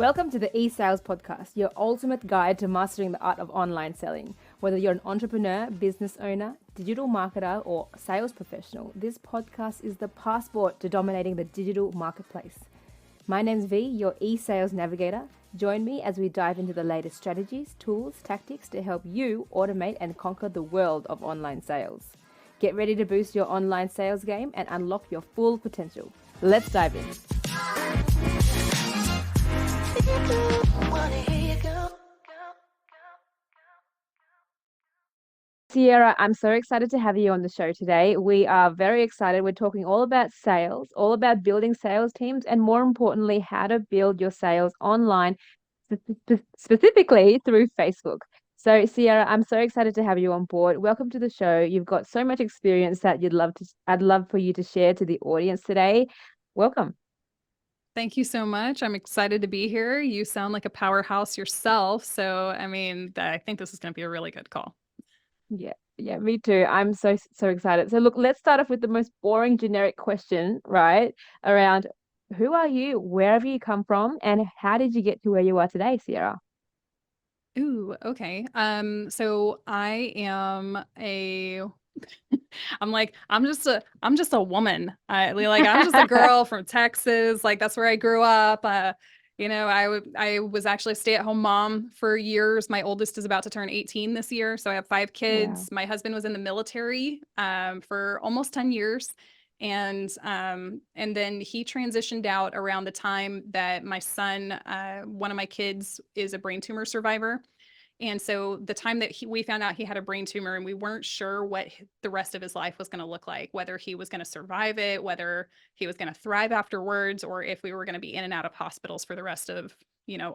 Welcome to the eSales Podcast, your ultimate guide to mastering the art of online selling. Whether you're an entrepreneur, business owner, digital marketer, or sales professional, this podcast is the passport to dominating the digital marketplace. My name's V, your eSales navigator. Join me as we dive into the latest strategies, tools, tactics to help you automate and conquer the world of online sales. Get ready to boost your online sales game and unlock your full potential. Let's dive in. Cierra, I'm so excited to have you on the show today. We are very excited. We're talking all about sales, all about building sales teams, and more importantly, how to build your sales online, specifically through Facebook. So, Cierra, I'm so excited to have you on board. Welcome to the show. You've got so much experience that I'd love for you to share to the audience today. Welcome. Thank you so much. I'm excited to be here. You sound like a powerhouse yourself. So, I think this is going to be a really good call. Yeah, me too. I'm so excited. So look, let's start off with the most boring generic question, right? Around who are you, where have you come from, and how did you get to where you are today, Cierra? Ooh, okay. So I am a I'm just a woman. I'm just a girl from Texas. Like that's where I grew up. I was actually a stay-at-home mom for years. My oldest is about to turn 18 this year, so I have 5 Wow. kids. My husband was in the military for almost 10 years. And then he transitioned out around the time that my son, one of my kids, is a brain tumor survivor. And so the time that we found out he had a brain tumor and we weren't sure what the rest of his life was going to look like, whether he was going to survive it, whether he was going to thrive afterwards, or if we were going to be in and out of hospitals for the rest of,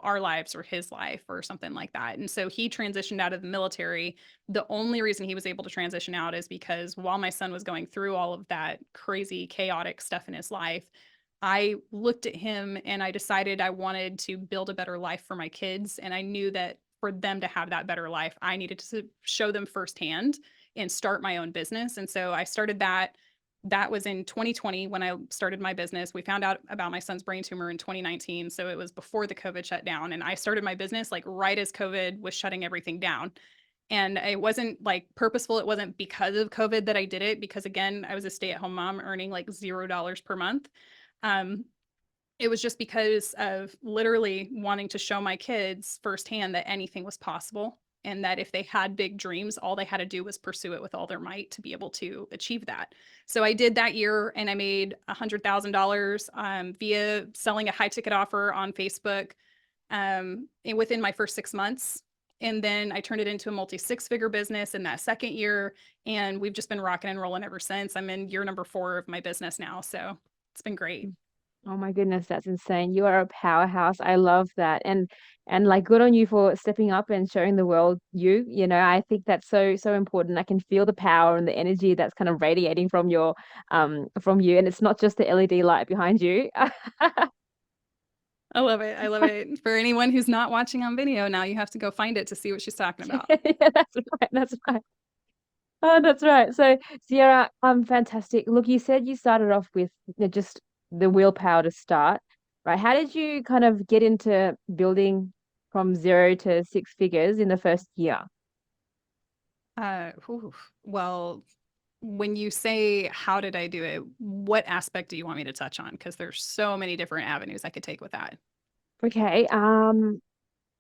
our lives or his life or something like that. And so he transitioned out of the military. The only reason he was able to transition out is because while my son was going through all of that crazy, chaotic stuff in his life, I looked at him and I decided I wanted to build a better life for my kids. And I knew that for them to have that better life, I needed to show them firsthand and start my own business. And so I started that. That was in 2020 when I started my business. We found out about my son's brain tumor in 2019. So it was before the COVID shutdown. And I started my business like right as COVID was shutting everything down. And it wasn't like purposeful. It wasn't because of COVID that I did it, because again, I was a stay-at-home mom earning like $0 per month. Um, it was just because of literally wanting to show my kids firsthand that anything was possible and that if they had big dreams, all they had to do was pursue it with all their might to be able to achieve that. So I did that year and I made $100,000 via selling a high ticket offer on Facebook and within my first 6 months. And then I turned it into a multi 6-figure business in that second year. And we've just been rocking and rolling ever since. I'm in year number 4 of my business now. So it's been great. Oh my goodness, that's insane. You are a powerhouse. I love that. And like good on you for stepping up and showing the world I think that's so important. I can feel the power and the energy that's kind of radiating from you. And it's not just the LED light behind you. I love it. I love it. For anyone who's not watching on video, now you have to go find it to see what she's talking about. Yeah, that's right. That's right. Oh, that's right. So, Sierra, fantastic. Look, you said you started off with just the willpower to start, right? How did you kind of get into building from 0 to 6 figures in the first year? Well, when you say how did I do it, what aspect do you want me to touch on? Because there's so many different avenues I could take with that. Okay.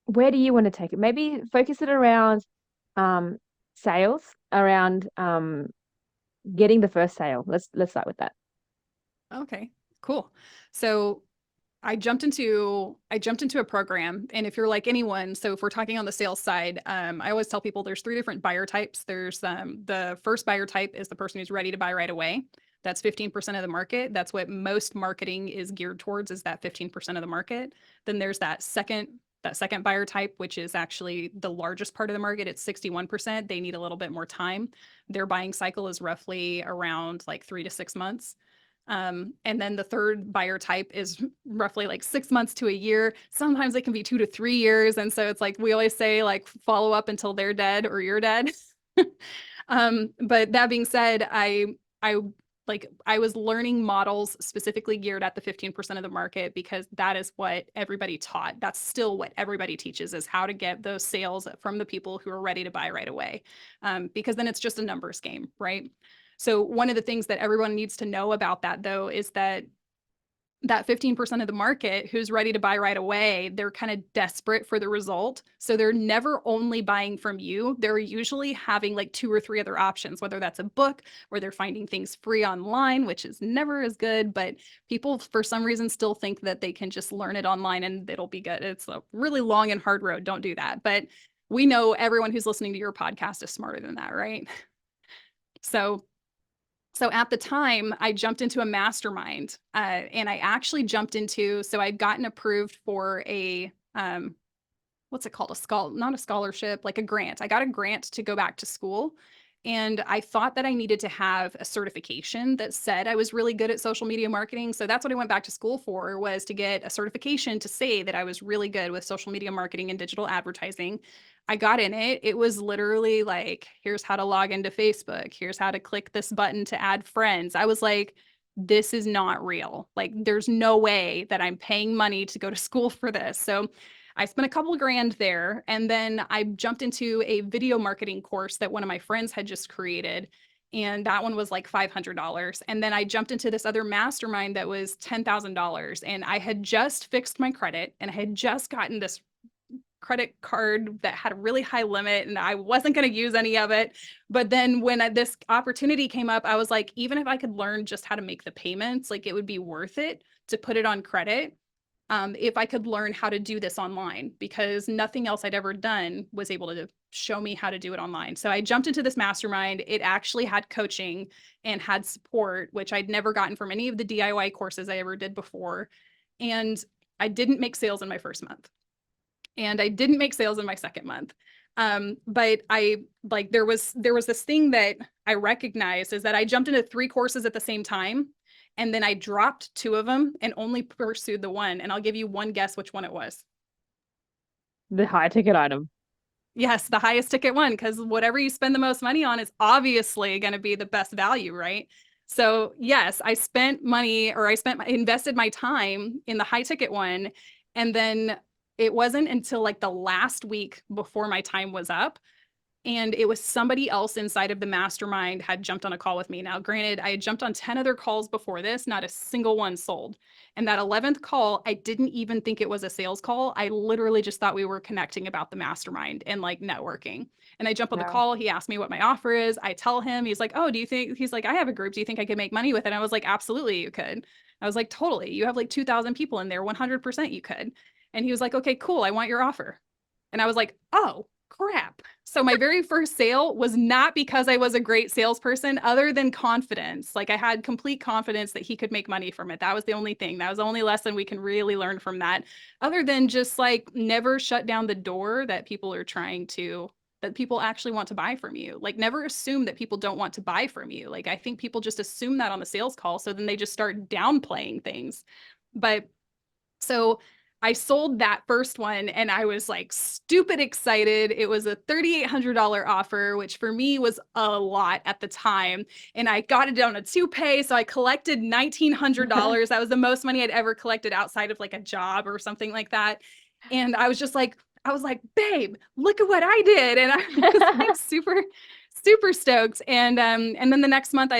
Where do you want to take it? Maybe focus it around um sales, around getting the first sale. Let's start with that. Okay, cool. So I jumped into a program, and if you're like anyone, so if we're talking on the sales side, I always tell people there's 3 different buyer types. There's the first buyer type is the person who's ready to buy right away. That's 15% of the market. That's what most marketing is geared towards, is that 15% of the market. Then there's that second buyer type, which is actually the largest part of the market. It's 61%. They need a little bit more time. Their buying cycle is roughly around like 3 to 6 months. And then the third buyer type is roughly like 6 months to a year. Sometimes it can be 2 to 3 years. And so it's like, we always say like follow up until they're dead or you're dead. But that being said, I like I was learning models specifically geared at the 15% of the market because that is what everybody taught. That's still what everybody teaches, is how to get those sales from the people who are ready to buy right away. Because then it's just a numbers game, right? So one of the things that everyone needs to know about that, though, is that 15% of the market who's ready to buy right away, they're kind of desperate for the result. So they're never only buying from you. They're usually having like 2 or 3 other options, whether that's a book or they're finding things free online, which is never as good. But people, for some reason, still think that they can just learn it online and it'll be good. It's a really long and hard road. Don't do that. But we know everyone who's listening to your podcast is smarter than that, right? So at the time, I jumped into a mastermind, and I actually jumped into, so I'd gotten approved for a, what's it called? Not a scholarship, like a grant. I got a grant to go back to school. And I thought that I needed to have a certification that said I was really good at social media marketing. So that's what I went back to school for, was to get a certification to say that I was really good with social media marketing and digital advertising. I got in it. It was literally like, here's how to log into Facebook. Here's how to click this button to add friends. I was like, this is not real. Like, there's no way that I'm paying money to go to school for this. So I spent a couple of grand there, and then I jumped into a video marketing course that one of my friends had just created. And that one was like $500. And then I jumped into this other mastermind that was $10,000. And I had just fixed my credit, and I had just gotten this credit card that had a really high limit, and I wasn't going to use any of it. But then when this opportunity came up, I was like, even if I could learn just how to make the payments, like it would be worth it to put it on credit. If I could learn how to do this online, because nothing else I'd ever done was able to show me how to do it online. So I jumped into this mastermind. It actually had coaching and had support, which I'd never gotten from any of the DIY courses I ever did before. And I didn't make sales in my first month. And I didn't make sales in my second month. But I like, there was this thing that I recognized, is that I jumped into 3 courses at the same time. And then I dropped 2 of them and only pursued the one. And I'll give you one guess which one it was. The high ticket item. Yes, the highest ticket one, because whatever you spend the most money on is obviously going to be the best value, right? So yes, I invested my time in the high ticket one. And then it wasn't until like the last week before my time was up, and it was somebody else inside of the mastermind had jumped on a call with me. Now, granted, I had jumped on 10 other calls before this, not a single one sold. And that 11th call, I didn't even think it was a sales call. I literally just thought we were connecting about the mastermind and like networking. And I jump on the call. He asked me what my offer is. I tell him, he's like, oh, he's like, I have a group. Do you think I could make money with it? And I was like, absolutely, you could. I was like, totally. You have like 2,000 people in there. 100% you could. And he was like, okay, cool. I want your offer. And I was like, oh, crap. So my very first sale was not because I was a great salesperson, other than confidence. Like, I had complete confidence that he could make money from it. That was the only thing. That was the only lesson we can really learn from that, other than just like never shut down the door that people actually want to buy from you. Like, never assume that people don't want to buy from you. Like, I think people just assume that on the sales call. So then they just start downplaying things. But so I sold that first one and I was like stupid excited. It was a $3,800 offer, which for me was a lot at the time. And I got it on a 2-pay. So I collected $1,900. That was the most money I'd ever collected outside of like a job or something like that. And I was like, babe, look at what I did. And I was like super stoked. And then the next month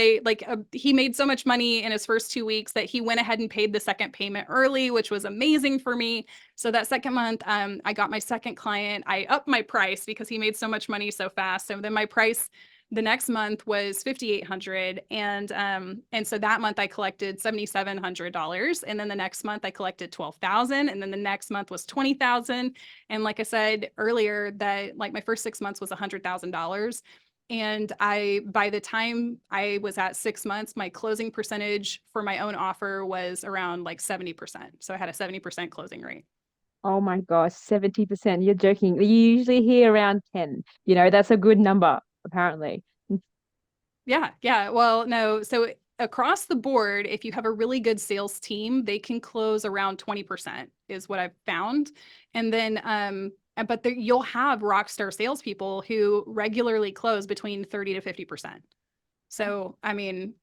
he made so much money in his first 2 weeks that he went ahead and paid the second payment early, which was amazing for me. So that second month, I got my second client. I upped my price because he made so much money so fast. So then my price the next month was $5,800. And so that month I collected $7,700. And then the next month I collected $12,000. And then the next month was $20,000. And like I said earlier, that like my first 6 months was $100,000. And by the time I was at 6 months, my closing percentage for my own offer was around like 70%. So I had a 70% closing rate. Oh my gosh, 70%. You're joking. You usually hear around 10. That's a good number, apparently. Yeah. Yeah. Well, no. So across the board, if you have a really good sales team, they can close around 20% is what I've found. And then, but you'll have rock star salespeople who regularly close between 30 to 50%. So, I mean,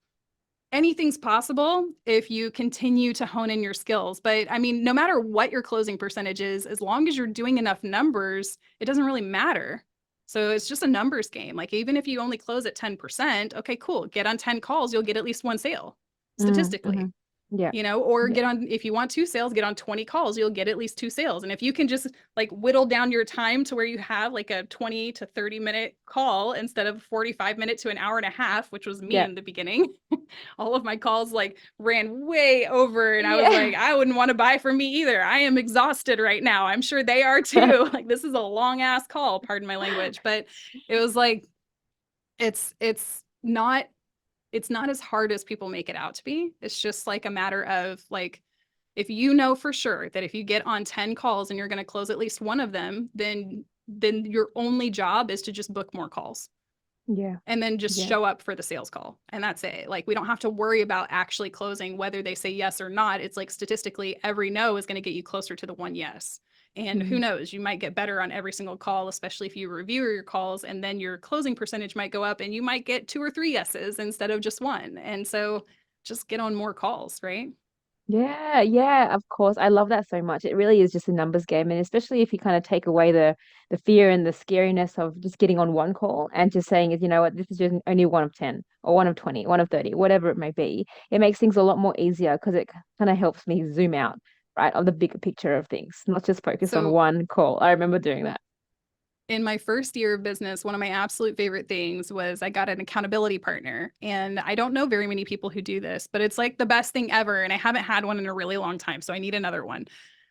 anything's possible if you continue to hone in your skills. But I mean, no matter what your closing percentage is, as long as you're doing enough numbers, it doesn't really matter. So it's just a numbers game. Like even if you only close at 10%, okay, cool. Get on 10 calls, you'll get at least one sale Mm-hmm. statistically. Yeah. Or Yeah. get on, if you want two sales, get on 20 calls, you'll get at least two sales. And if you can just like whittle down your time to where you have like a 20 to 30-minute call instead of 45 minute to an hour and a half, which was me Yeah. in the beginning, all of my calls like ran way over. And I was Yeah. like, I wouldn't want to buy from me either. I am exhausted right now. I'm sure they are too. Like, this is a long ass call, pardon my language. But it was like, it's not it's not as hard as people make it out to be. It's just like a matter of like, if you know for sure that if you get on 10 calls and you're going to close at least one of them, then your only job is to just book more calls Yeah. and then just Yeah. show up for the sales call. And that's it. Like, we don't have to worry about actually closing whether they say yes or not. It's like statistically every no is going to get you closer to the one yes. And who Mm. knows, you might get better on every single call, especially if you review your calls, and then your closing percentage might go up and you might get two or three yeses instead of just one. And so just get on more calls, right? Yeah, yeah, of course. I love that so much. It really is just a numbers game. And especially if you kind of take away the fear and the scariness of just getting on one call and just saying, you know what, this is just only one of 10 or one of 20, one of 30, whatever it may be. It makes things a lot more easier because it kind of helps me zoom out, right, on the bigger picture of things, not just focus on So one call. I remember doing that. in my first year of business, one of my absolute favorite things was I got an accountability partner. And I don't know very many people who do this, but it's like the best thing ever. And I haven't had one in a really long time. So I need another one.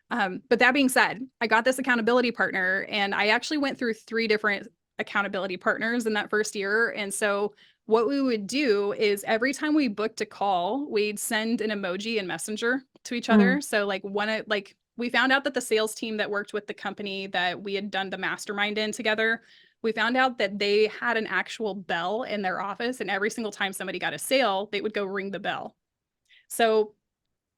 But that being said, I got this accountability partner and I actually went through three different accountability partners in that first year. And so what we would do is every time we booked a call, we'd send an emoji and messenger to each Mm, other. So like we found out that the sales team that worked with the company that we had done the mastermind in together, we found out that they had an actual bell in their office. And every single time somebody got a sale, they would go ring the bell. So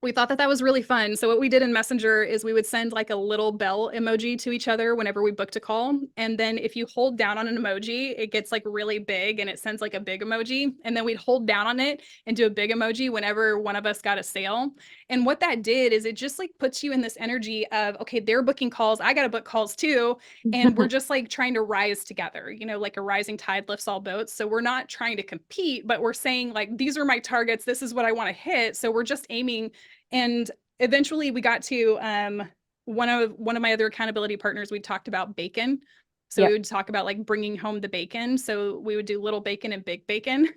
we thought that that was really fun. So what we did in Messenger is we would send like a little bell emoji to each other whenever we booked a call. And then if you hold down on an emoji, it gets like really big and it sends like a big emoji. And then we'd hold down on it and do a big emoji whenever one of us got a sale. And what that did is it just like puts you in this energy of, okay, they're booking calls. I got to book calls too. And we're just like trying to rise together, like a rising tide lifts all boats. So we're not trying to compete, but we're saying like, these are my targets. This is what I want to hit. So we're just aiming. And eventually we got to one of my other accountability partners, we talked about bacon. So we yep. would talk about like bringing home the bacon. So we would do little bacon and big bacon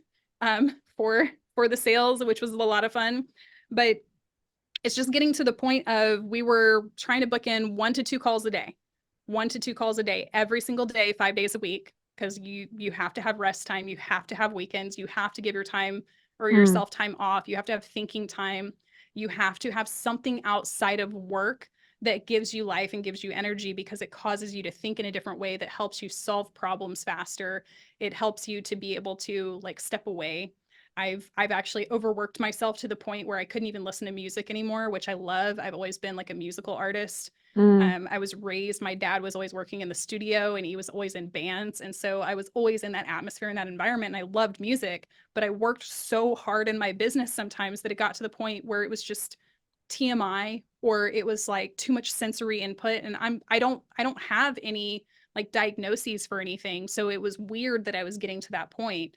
for the sales, which was a lot of fun. But it's just getting to the point of we were trying to book in 1 to 2 calls a day, 1 to 2 calls a day, every single day, 5 days a week, because you have to have rest time, you have to have weekends, you have to give your time or Mm, yourself time off, you have to have thinking time, you have to have something outside of work that gives you life and gives you energy because it causes you to think in a different way that helps you solve problems faster. It helps you to be able to like step away. I've actually overworked myself to the point where I couldn't even listen to music anymore, which I love. I've always been like a musical artist. mm, I was raised, my dad was always working in the studio and he was always in bands. And so I was always in that atmosphere and that environment. And I loved music, but I worked so hard in my business sometimes that it got to the point where it was just TMI or it was like too much sensory input. And I don't have any like diagnoses for anything. So it was weird that I was getting to that point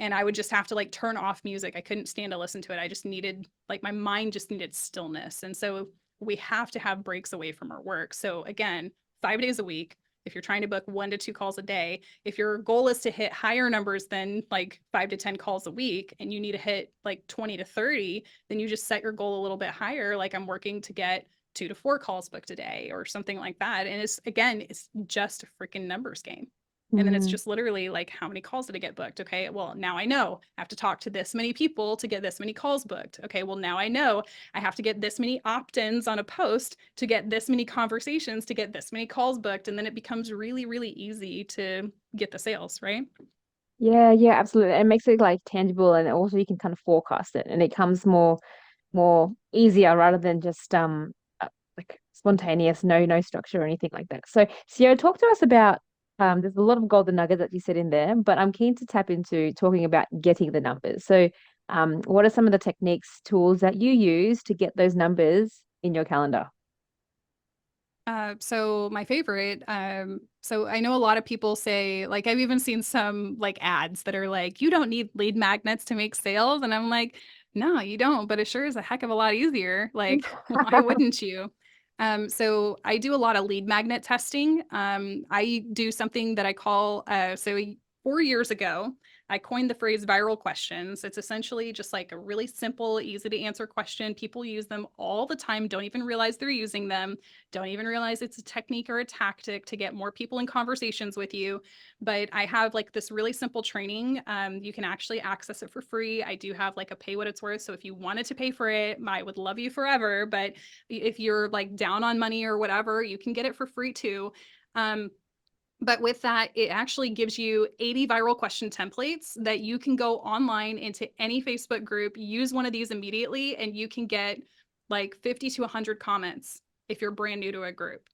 and I would just have to like turn off music. I couldn't stand to listen to it. I just needed like my mind just needed stillness. And so we have to have breaks away from our work. So again, 5 days a week, if you're trying to book 1 to 2 calls a day, if your goal is to hit higher numbers than like 5 to 10 calls a week and you need to hit like 20 to 30, then you just set your goal a little bit higher. Like I'm working to get 2 to 4 calls booked a day or something like that. And it's just a freaking numbers game. And then it's mm. just literally like, how many calls did I get booked? Okay, well, now I know I have to talk to this many people to get this many calls booked. Okay, well, now I know I have to get this many opt-ins on a post to get this many conversations to get this many calls booked. And then it becomes really, really easy to get the sales, right? Yeah, yeah, absolutely. It makes it like tangible and also you can kind of forecast it and it comes more easier rather than just like spontaneous, no structure or anything like that. So Sierra, talk to us about there's a lot of golden nuggets that you said in there, but I'm keen to tap into talking about getting the numbers. So What are some of the techniques, tools that you use to get those numbers in your calendar? So my favorite, so I know a lot of people say, like, I've even seen some like ads that are like, you don't need lead magnets to make sales. And I'm like, no, you don't, but it sure is a heck of a lot easier. Like, why wouldn't you? So I do a lot of lead magnet testing. I do something that I call, 4 years ago, I coined the phrase viral questions. It's essentially just like a really simple, easy to answer question. People use them all the time, don't even realize they're using them, don't even realize it's a technique or a tactic to get more people in conversations with you. But I have like this really simple training. You can actually access it for free. I do have like a pay what it's worth. So if you wanted to pay for it, I would love you forever. But if you're like down on money or whatever, you can get it for free too. But with that, it actually gives you 80 viral question templates that you can go online into any Facebook group, use one of these immediately, and you can get like 50 to 100 comments if you're brand new to a group.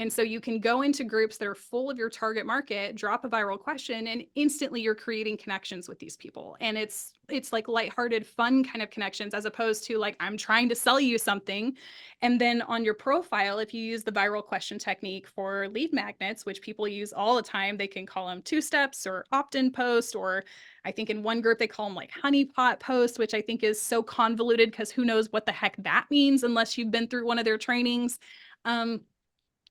And so you can go into groups that are full of your target market, drop a viral question, and instantly you're creating connections with these people. And it's like lighthearted, fun kind of connections, as opposed to like, I'm trying to sell you something. And then on your profile, if you use the viral question technique for lead magnets, which people use all the time, they can call them 2 steps or opt-in post, or I think in one group they call them like honeypot post, which I think is so convoluted because who knows what the heck that means unless you've been through one of their trainings.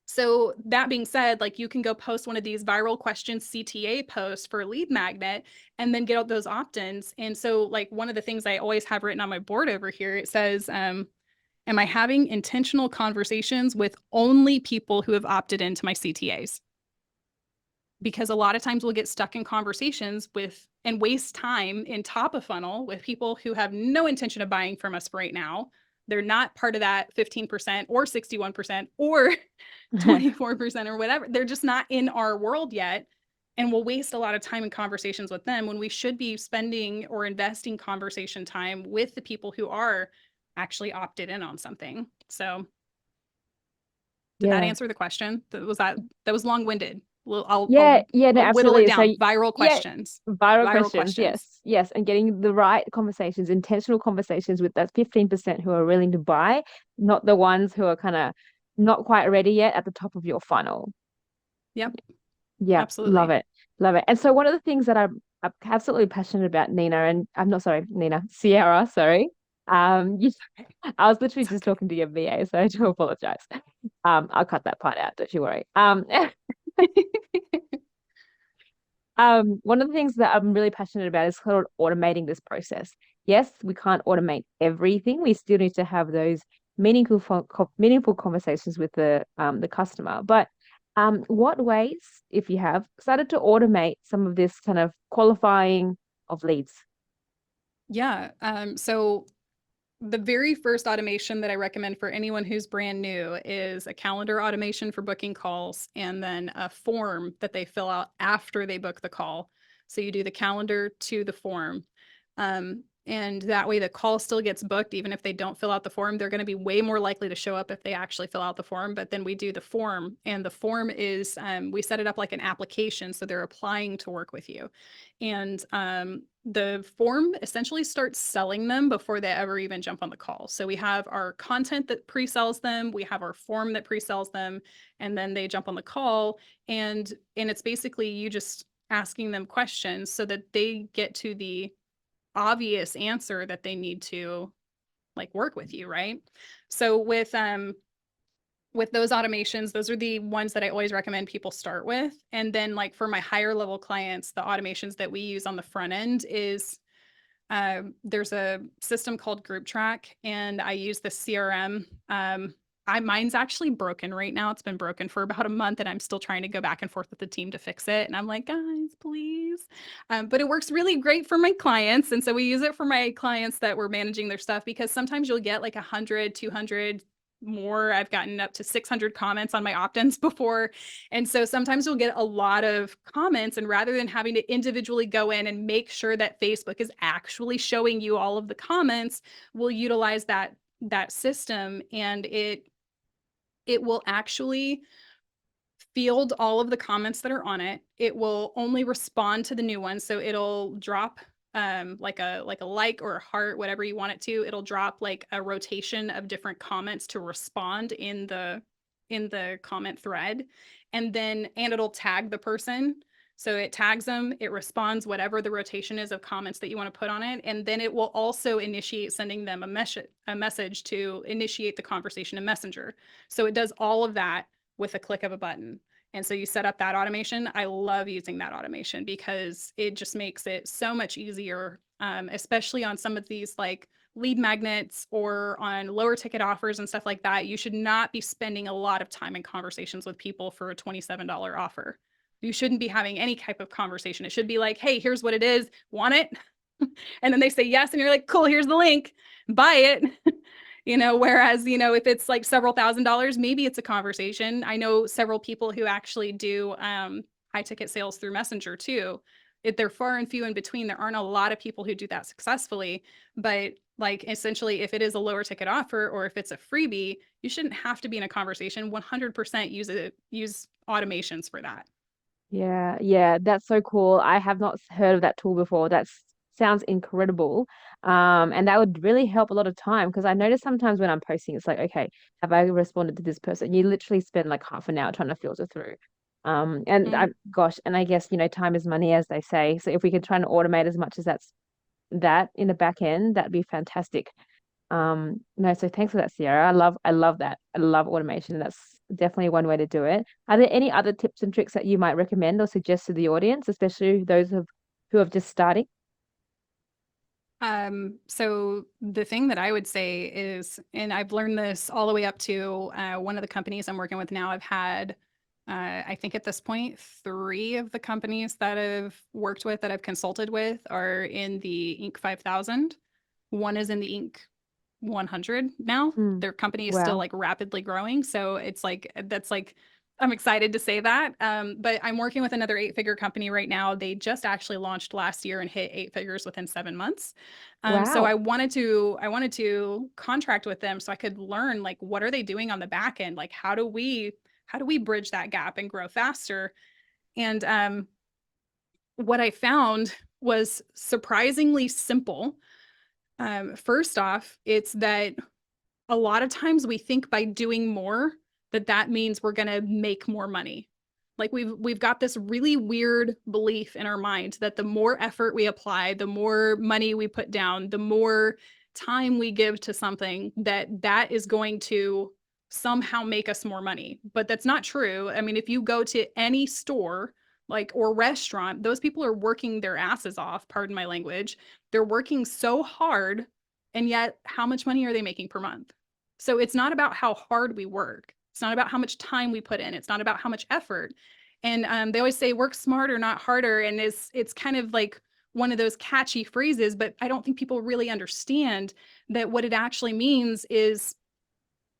So that being said, like you can go post one of these viral questions CTA posts for a lead magnet and then get out those opt-ins. And so like one of the things I always have written on my board over here, it says, am I having intentional conversations with only people who have opted into my CTAs? Because a lot of times we'll get stuck in conversations with and waste time in top of funnel with people who have no intention of buying from us right now. They're not part of that 15% or 61% or 24% or whatever. They're just not in our world yet. And we'll waste a lot of time in conversations with them when we should be spending or investing conversation time with the people who are actually opted in on something. So did that Yeah. answer the question? That was long-winded. Yeah, yeah, no, I'll whittle it absolutely. So, down. Viral yeah, questions. viral Viral questions. questions. Yes, yes, and getting the right conversations, intentional conversations with that 15% who are willing to buy, not the ones who are kind of not quite ready yet at the top of your funnel. Yep, Yeah, love absolutely. it. Love it. And so one of the things that I'm absolutely passionate about, Nina, and I'm not sorry, Nina, Sierra, sorry. You, I was literally It's just okay. talking to your VA, so I do apologize. I'll cut that part out, don't you worry. One of the things that I'm really passionate about is called automating this process. Yes, we can't automate everything. We still need to have those meaningful conversations with the customer. But what ways, if you have started to automate some of this kind of qualifying of leads? Yeah. So the very first automation that I recommend for anyone who's brand new is a calendar automation for booking calls and then a form that they fill out after they book the call. So you do the calendar to the form. And that way the call still gets booked. Even if they don't fill out the form, they're going to be way more likely to show up if they actually fill out the form. But then we do the form, and the form is, we set it up like an application. So they're applying to work with you. And the form essentially starts selling them before they ever even jump on the call. So we have our content that pre-sells them, we have our form that pre-sells them, and then they jump on the call. And it's basically you just asking them questions so that they get to the obvious answer that they need to like work with you, right? So with those automations, those are the ones that I always recommend people start with. And then like for my higher level clients, the automations that we use on the front end is there's a system called Group Track, and I use the CRM. Mine's actually broken right now. It's been broken for about a month, and I'm still trying to go back and forth with the team to fix it. And I'm like, guys, please. But it works really great for my clients, and so we use it for my clients that we're managing their stuff because sometimes you'll get like 100, 200 more. I've gotten up to 600 comments on my opt-ins before. And so sometimes you'll get a lot of comments, and rather than having to individually go in and make sure that Facebook is actually showing you all of the comments, we'll utilize that system, and it will actually field all of the comments that are on it. It will only respond to the new ones. So it'll drop like a like or a heart, whatever you want it to, it'll drop like a rotation of different comments to respond in the comment thread. And it'll tag the person. So it tags them, it responds whatever the rotation is of comments that you want to put on it, and then it will also initiate sending them a message to initiate the conversation in Messenger. So it does all of that with a click of a button. And so you set up that automation. I love using that automation because it just makes it so much easier, especially on some of these like lead magnets or on lower ticket offers and stuff like that. You should not be spending a lot of time in conversations with people for a $27 offer. You shouldn't be having any type of conversation. It should be like, hey, here's what it is. Want it? And then they say yes. And you're like, cool, here's the link. Buy it. Whereas, if it's like several $1,000s, maybe it's a conversation. I know several people who actually do high ticket sales through Messenger too. They're far and few in between. There aren't a lot of people who do that successfully, but like essentially if it is a lower ticket offer or if it's a freebie, you shouldn't have to be in a conversation. 100% use automations for that. Yeah, yeah, that's so cool. I have not heard of that tool before. That sounds incredible. And that would really help a lot of time because I notice sometimes when I'm posting, it's like, okay, have I responded to this person? You literally spend like half an hour trying to filter through. And Mm-hmm. gosh, and I guess, time is money, as they say. So if we can try and automate as much as that in the back end, that'd be fantastic. No, so thanks for that, Sierra. I love that. I love automation. That's definitely one way to do it. Are there any other tips and tricks that you might recommend or suggest to the audience, especially those who have just starting? So the thing that I would say is, and I've learned this all the way up to one of the companies I'm working with now, I've had, I think at this point, 3 of the companies that I've worked with, that I've consulted with, are in the Inc. 5000. One is in the Inc. 100 now. Mm, Their company is still wow. like rapidly growing. So it's like, that's like, I'm excited to say that. But I'm working with another 8-figure company right now. They just actually launched last year and hit 8 figures within 7 months. So Wow. I wanted to contract with them so I could learn like what are they doing on the back end? Like how do we bridge that gap and grow faster? And what I found was surprisingly simple. First off, it's that a lot of times we think by doing more that means we're going to make more money. Like we've got this really weird belief in our mind that the more effort we apply, the more money we put down, the more time we give to something, that is going to somehow make us more money. But that's not true. I mean, if you go to any store like or restaurant, those people are working their asses off, pardon my language. They're working so hard, and yet how much money are they making per month? So it's not about how hard we work. It's not about how much time we put in. It's not about how much effort. And they always say work smarter, not harder. And it's kind of like one of those catchy phrases, but I don't think people really understand that what it actually means is,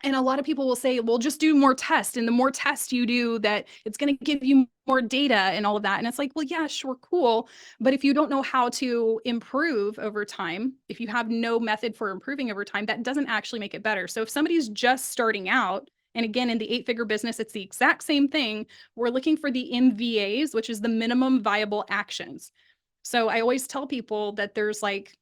and a lot of people will say, well, just do more tests. And the more tests you do, that it's going to give you more data and all of that. And it's like, well, yeah, sure, cool. But if you don't know how to improve over time, if you have no method for improving over time, that doesn't actually make it better. So if somebody's just starting out, and again, in the 8-figure business, it's the exact same thing. We're looking for the MVAs, which is the minimum viable actions. So I always tell people that there's like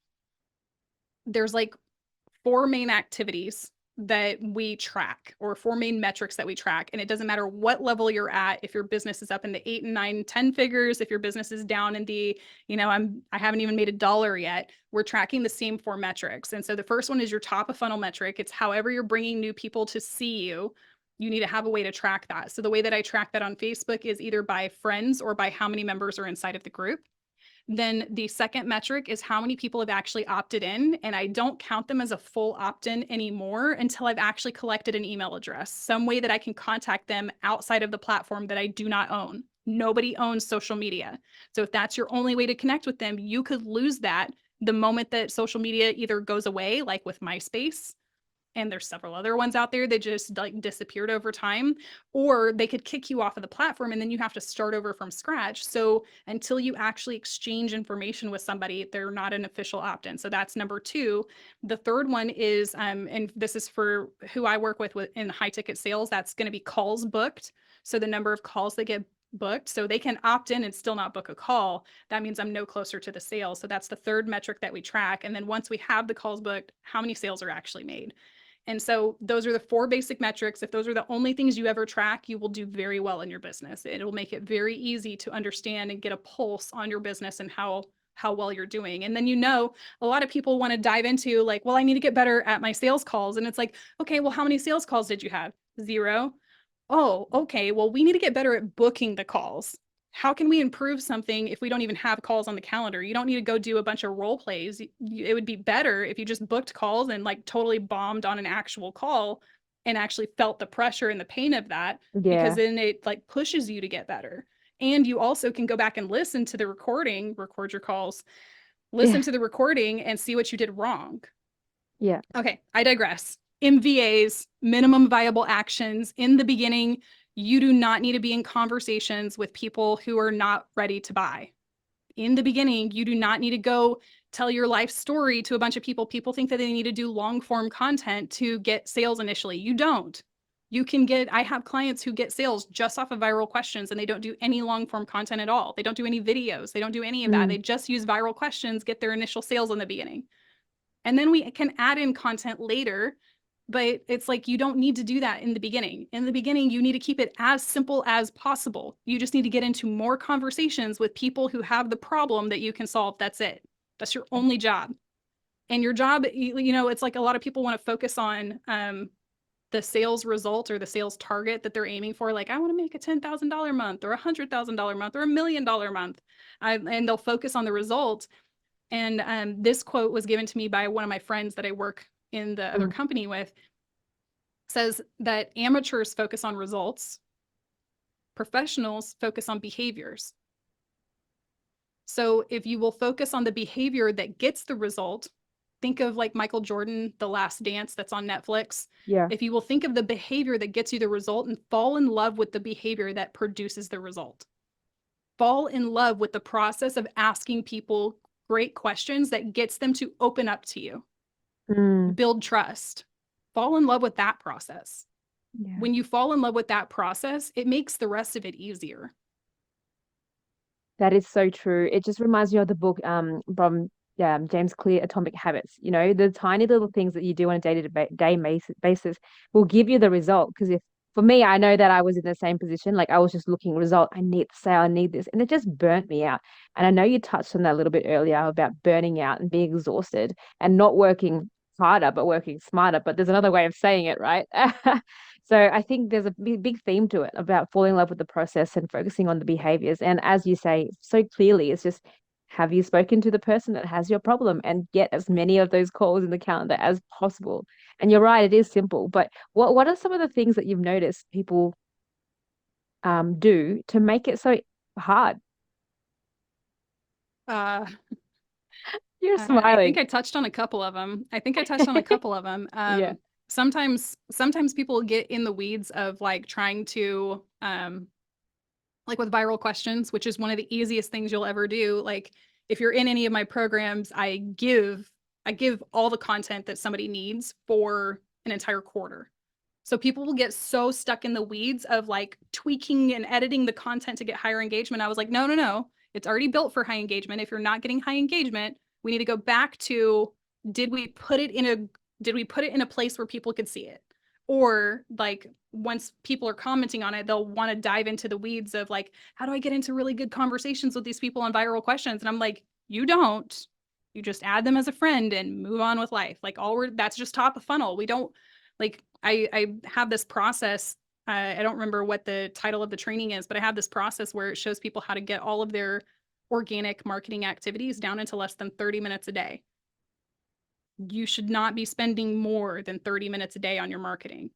4 main activities that we track, or 4 main metrics that we track. And it doesn't matter what level you're at. If your business is up in the 8 and 9, 10 figures, if your business is down in the, I haven't even made $1 yet, we're tracking the same 4 metrics. And so the first one is your top of funnel metric. It's however you're bringing new people to see you. You need to have a way to track that. So the way that I track that on Facebook is either by friends or by how many members are inside of the group. Then the second metric is how many people have actually opted in. And I don't count them as a full opt-in anymore until I've actually collected an email address, some way that I can contact them outside of the platform that I do not own. Nobody owns social media. So if that's your only way to connect with them, you could lose that the moment that social media either goes away, like with MySpace, and there's several other ones out there that just like disappeared over time, or they could kick you off of the platform and then you have to start over from scratch. So until you actually exchange information with somebody, they're not an official opt-in. So that's number 2. The third one is, and this is for who I work with in high ticket sales, that's going to be calls booked. So the number of calls that get booked. So they can opt in and still not book a call. That means I'm no closer to the sale. So that's the third metric that we track. And then once we have the calls booked, how many sales are actually made? And so those are the 4 basic metrics. If those are the only things you ever track, you will do very well in your business. It'll make it very easy to understand and get a pulse on your business and how well you're doing. And then, a lot of people want to dive into like, well, I need to get better at my sales calls. And it's like, okay, well, how many sales calls did you have? 0. Oh, okay. Well, we need to get better at booking the calls. How can we improve something if we don't even have calls on the calendar? You don't need to go do a bunch of role plays. It would be better if you just booked calls and like totally bombed on an actual call and actually felt the pressure and the pain of that, because Yeah. then it like pushes you to get better. And you also can go back and listen to the recording, record your calls, listen Yeah. to the recording and see what you did wrong. Yeah. Okay, I digress. MVAs, minimum viable actions. In the beginning, you do not need to be in conversations with people who are not ready to buy. In the beginning, you do not need to go tell your life story to a bunch of people. People think that they need to do long form content to get sales initially. You don't. I have clients who get sales just off of viral questions and they don't do any long form content at all. They don't do any videos. They don't do any of that. Mm. They just use viral questions, get their initial sales in the beginning. And then we can add in content later, but it's like you don't need to do that in the beginning. In the beginning, you need to keep it as simple as possible. You just need to get into more conversations with people who have the problem that you can solve. That's it. That's your only job. And your job, it's like a lot of people want to focus on the sales result or the sales target that they're aiming for. Like, I want to make a $10,000 month or a $100,000 month or $1 million month. And they'll focus on the result. And this quote was given to me by one of my friends that I work in the other Mm. company with. Says that amateurs focus on results, professionals focus on behaviors. So if you will focus on the behavior that gets the result, think of like Michael Jordan, The Last Dance, that's on Netflix. Yeah. If you will think of the behavior that gets you the result and fall in love with the behavior that produces the result, fall in love with the process of asking people great questions that gets them to open up to you, Mm. build trust, fall in love with that process. Yeah. When you fall in love with that process, it makes the rest of it easier. That is so true. It just reminds me of the book from James Clear, Atomic Habits. You know, the tiny little things that you do on a day-to-day basis will give you the result. Because if for me, I know that I was in the same position. Like I was just looking result. I need the sale. I need this, and it just burnt me out. And I know you touched on that a little bit earlier about burning out and being exhausted and not working harder, but working smarter. But there's another way of saying it, right? So I think there's a big theme to it about falling in love with the process and focusing on the behaviors. And as you say so clearly, it's just have you spoken to the person that has your problem and get as many of those calls in the calendar as possible. And you're right, it is simple. But what are some of the things that you've noticed people do to make it so hard? Uh, You're I think smiling. I touched on a couple of them. I think I touched on a couple of them. Yeah. Sometimes people get in the weeds of like trying to like with viral questions, which is one of the easiest things you'll ever do. Like if you're in any of my programs, I give all the content that somebody needs for an entire quarter. So people will get so stuck in the weeds of like tweaking and editing the content to get higher engagement. I was like, no, no, no. It's already built for high engagement. If you're not getting high engagement, we need to go back to did we put it in a place where people could see it? Or like once people are commenting on it, they'll want to dive into the weeds of like, how do I get into really good conversations with these people on viral questions? And I'm like, you don't. You just add them as a friend and move on with life. Like that's just top of funnel. We don't like I have this process. I don't remember what the title of the training is, but I have this process where it shows people how to get all of their organic marketing activities down into less than 30 minutes a day. You should not be spending more than 30 minutes a day on your marketing.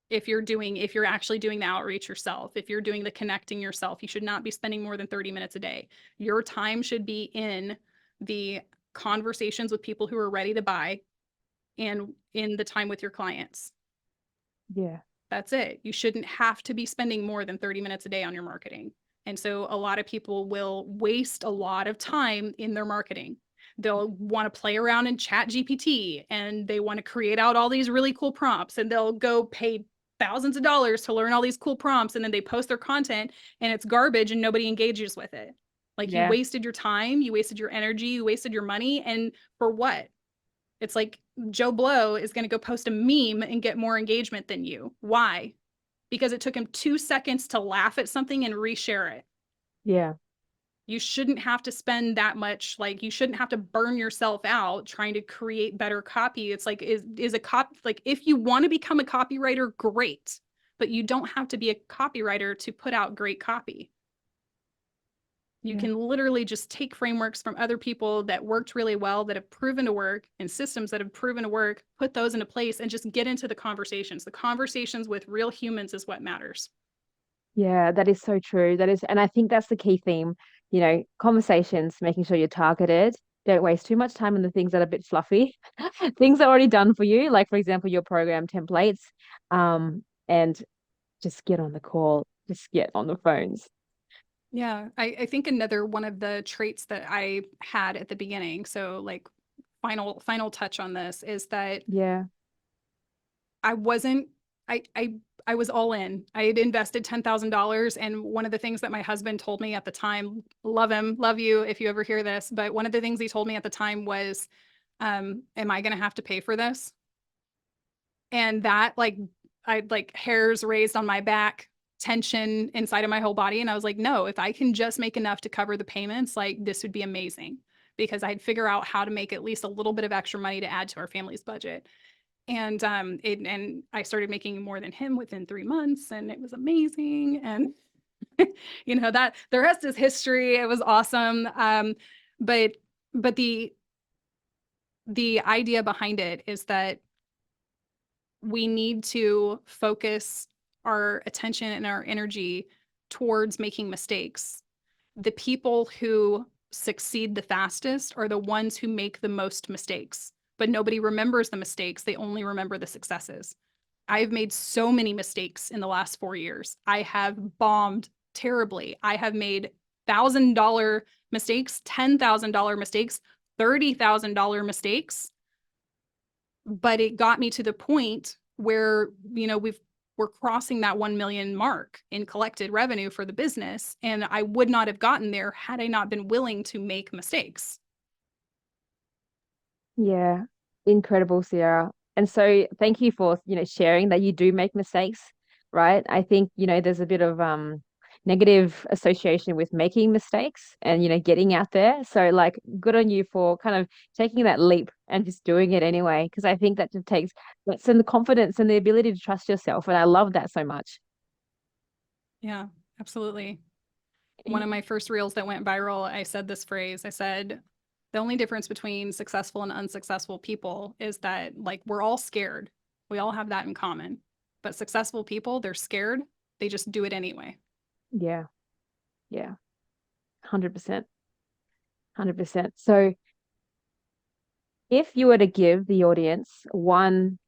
If you're actually doing the outreach yourself, if you're doing the connecting yourself, you should not be spending more than 30 minutes a day. Your time should be in the conversations with people who are ready to buy and in the time with your clients. Yeah. That's it. You shouldn't have to be spending more than 30 minutes a day on your marketing. And so a lot of people will waste a lot of time in their marketing. They'll want to play around in Chat GPT and they want to create out all these really cool prompts and they'll go pay thousands of dollars to learn all these cool prompts, and then they post their content and it's garbage and nobody engages with it. Like, you Yeah. wasted your time, you wasted your energy, you wasted your money, and for what? It's like Joe Blow is going to go post a meme and get more engagement than you. Why? Because it took him 2 seconds to laugh at something and reshare it. Yeah. You shouldn't have to spend that much, like, you shouldn't have to burn yourself out trying to create better copy. It's like, is a cop, like, if you want to become a copywriter, great, but you don't have to be a copywriter to put out great copy. You Yeah. can literally just take frameworks from other people that worked really well, that have proven to work, and systems that have proven to work, put those into place, and just get into the conversations. The conversations with real humans is what matters. Yeah, that is so true. That is, and I think that's the key theme, conversations, making sure you're targeted. Don't waste too much time on the things that are a bit fluffy. Things that are already done for you, like for example, your program templates. And just get on the call, just get on the phones. Yeah, I think another one of the traits that I had at the beginning, so like final touch on this, is that Yeah. I wasn't I was all in. I had invested $10,000, and one of the things that my husband told me at the time, love him, love you if you ever hear this, but one of the things he told me at the time was, am I going to have to pay for this? And that, like, I'd like hairs raised on my back, tension inside of my whole body, and I was like, no, if I can just make enough to cover the payments, like, this would be amazing, because I'd figure out how to make at least a little bit of extra money to add to our family's budget. And and I started making more than him within 3 months, and it was amazing. And that the rest is history. It was awesome. But but the idea behind it is that we need to focus our attention and our energy towards making mistakes. The people who succeed the fastest are the ones who make the most mistakes, but nobody remembers the mistakes. They only remember the successes. I've made so many mistakes in the last 4 years. I have bombed terribly. I have made $1,000 mistakes, $10,000 mistakes, $30,000 mistakes, but it got me to the point where, we're crossing that 1 million mark in collected revenue for the business. And I would not have gotten there had I not been willing to make mistakes. Yeah. Incredible, Sierra. And so thank you for, sharing that you do make mistakes, right? I think, there's a bit of negative association with making mistakes and, getting out there. So like good on you for kind of taking that leap and just doing it anyway. Because I think that just takes that's in the confidence and the ability to trust yourself. And I love that so much. Yeah, absolutely. One of my first reels that went viral, I said this phrase. I said, the only difference between successful and unsuccessful people is that, like, we're all scared. We all have that in common. But successful people, they're scared. They just do it anyway. Yeah. Yeah. 100%. 100%. So if you were to give the audience one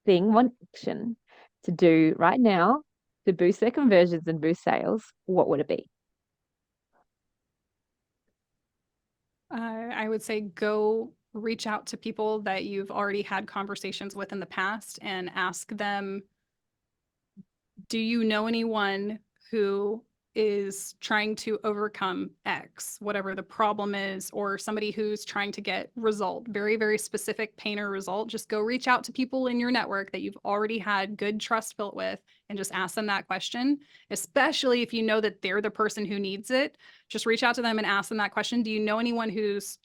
thing, one action to do right now to boost their conversions and boost sales, what would it be? I would say go reach out to people that you've already had conversations with in the past and ask them, do you know anyone who is trying to overcome X, whatever the problem is, or somebody who's trying to get result, very, very specific pain or result? Just go reach out to people in your network that you've already had good trust built with and just ask them that question, especially if you know that they're the person who needs it. Just reach out to them and ask them that question. Do you know anyone who's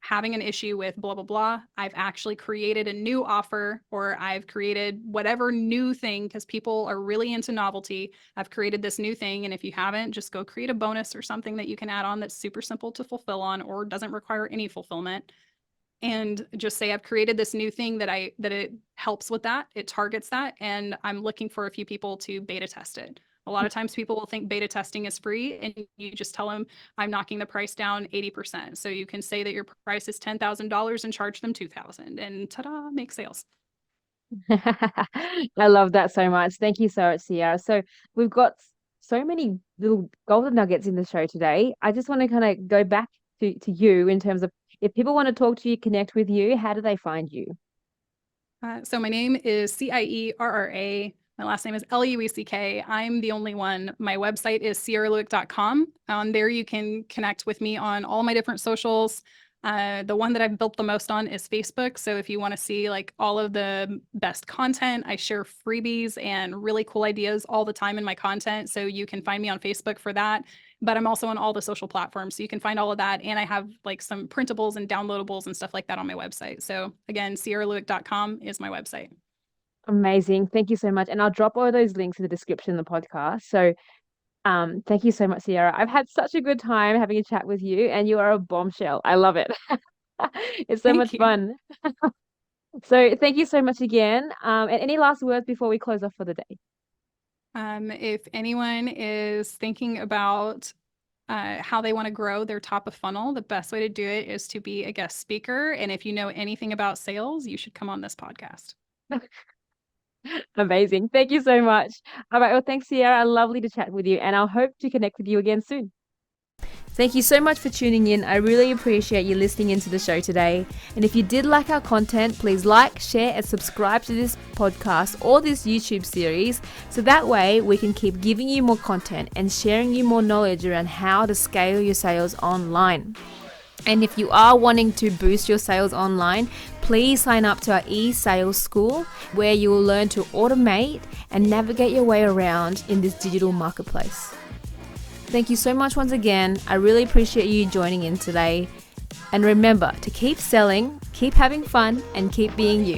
having an issue with blah, blah, blah? I've actually created a new offer, or I've created whatever new thing, because people are really into novelty. I've created this new thing. And if you haven't, just go create a bonus or something that you can add on that's super simple to fulfill on or doesn't require any fulfillment. And just say, I've created this new thing that it helps with that. It targets that. And I'm looking for a few people to beta test it. A lot of times people will think beta testing is free, and you just tell them, I'm knocking the price down 80%. So you can say that your price is $10,000 and charge them 2,000, and ta-da, make sales. I love that so much. Thank you so much, Sierra. So we've got so many little golden nuggets in the show today. I just want to kind of go back to you in terms of if people want to talk to you, connect with you, how do they find you? So my name is Cierra. My last name is Lueck. I'm the only one. My website is CierraLueck.com. On there, you can connect with me on all my different socials. The one that I've built the most on is Facebook. So if you want to see like all of the best content, I share freebies and really cool ideas all the time in my content. So you can find me on Facebook for that. But I'm also on all the social platforms. So you can find all of that. And I have like some printables and downloadables and stuff like that on my website. So again, CierraLueck.com is my website. Amazing. Thank you so much. And I'll drop all those links in the description of the podcast. So thank you so much, Cierra. I've had such a good time having a chat with you, and you are a bombshell. I love it. It's so much Thank you. fun. So thank you so much again. And any last words before we close off for the day? If anyone is thinking about how they want to grow their top of funnel, the best way to do it is to be a guest speaker. And if you know anything about sales, you should come on this podcast. Amazing. Thank you so much. All right. Well, thanks, Cierra. Lovely to chat with you, and I'll hope to connect with you again soon. Thank you so much for tuning in. I really appreciate you listening into the show today. And if you did like our content, please like, share, and subscribe to this podcast or this YouTube series so that way we can keep giving you more content and sharing you more knowledge around how to scale your sales online. And if you are wanting to boost your sales online, please sign up to our e-sales school where you will learn to automate and navigate your way around in this digital marketplace. Thank you so much once again. I really appreciate you joining in today. And remember to keep selling, keep having fun, and keep being you.